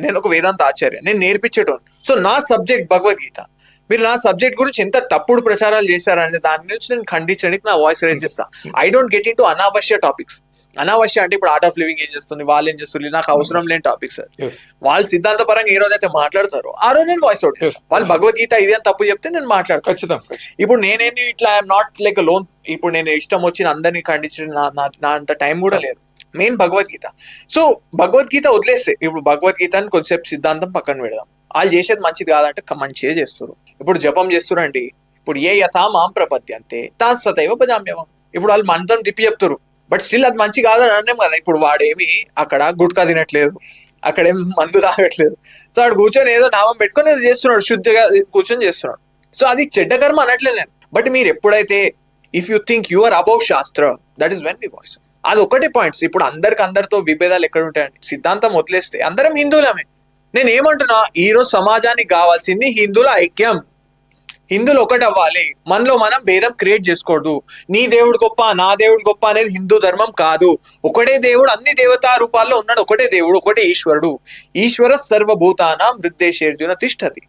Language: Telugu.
నేను ఒక వేదాంత ఆచార్య, నేను నేర్పించేటోను. సో నా సబ్జెక్ట్ భగవద్గీత. మీరు నా సబ్జెక్ట్ గురించి ఎంత తప్పుడు ప్రచారాలు చేశారంటే దాని నుంచి నేను ఖండించడానికి నా వాయిస్ రేజ్ చేస్తా. I don't get into అనావశ్య టాపిక్స్. అనావశ్య అంటే ఇప్పుడు ఆర్ట్ ఆఫ్ లివింగ్ ఏం చేస్తుంది, వాళ్ళు ఏం చేస్తుంది, నాకు అవసరం లేని టాపిక్స్ సార్. వాళ్ళు సిద్ధాంత పరంగా ఏ రోజైతే మాట్లాడతారో ఆ రోజు నేను వాయిస్ అవుట్ చేస్తాను. వాళ్ళు భగవద్గీత ఇది అని తప్పు చెప్తే నేను మాట్లాడతాను. ఇప్పుడు నేనేమి ఇట్లా ఐఎమ్ నాట్ లైక్ లోన్. ఇప్పుడు నేను ఇష్టం వచ్చిన అందరినీ ఖండించడం నా అంత టైం కూడా లేదు. మెయిన్ భగవద్గీత. సో భగవద్గీత వదిలేస్తే ఇప్పుడు భగవద్గీతని కొంచెంసేపు సిద్ధాంతం పక్కన పెడదాం. వాళ్ళు చేసేది మంచిది కాదంటే మంచిగా చేస్తారు. ఇప్పుడు జపం చేస్తారండి, ఇప్పుడు ఏ యథా మాం ప్రపద్యంతే తతైవ భజామ్యహం. ఇప్పుడు వాళ్ళు మంత్రం తిప్పి చెప్తారు, బట్ స్టిల్ అది మంచి కాదని అన్నాం కదా. ఇప్పుడు వాడేమి అక్కడ గుట్కా తినట్లేదు, అక్కడేం మందు తాగట్లేదు. సో వాడు కూర్చొని ఏదో నామం పెట్టుకొని ఏదో చేస్తున్నాడు, శుద్ధిగా కూర్చొని చేస్తున్నాడు. సో అది చెడ్డ కర్మ అనట్లేదు నేను. బట్ మీరు ఎప్పుడైతే if you think you are above శాస్త్ర, that is when we voice. అది ఒకటే పాయింట్స్. ఇప్పుడు అందరితో విభేదాలు ఎక్కడ ఉంటాయండి? సిద్ధాంతం వదిలేస్తే అందరం హిందువులమే. నేను ఏమంటున్నా, ఈ రోజు సమాజానికి కావాల్సింది హిందువుల ఐక్యం. హిందువులు ఒకటి అవ్వాలి. మనలో మనం భేదం క్రియేట్ చేసుకోవద్దు. నీ దేవుడు గొప్ప, నా దేవుడు గొప్ప అనేది హిందూ ధర్మం కాదు. ఒకటే దేవుడు అన్ని దేవతా రూపాల్లో ఉన్నాడు. ఒకటే దేవుడు, ఒకటే ఈశ్వరుడు. ఈశ్వర సర్వభూతానాం హృద్దేశేర్జున తిష్టతి.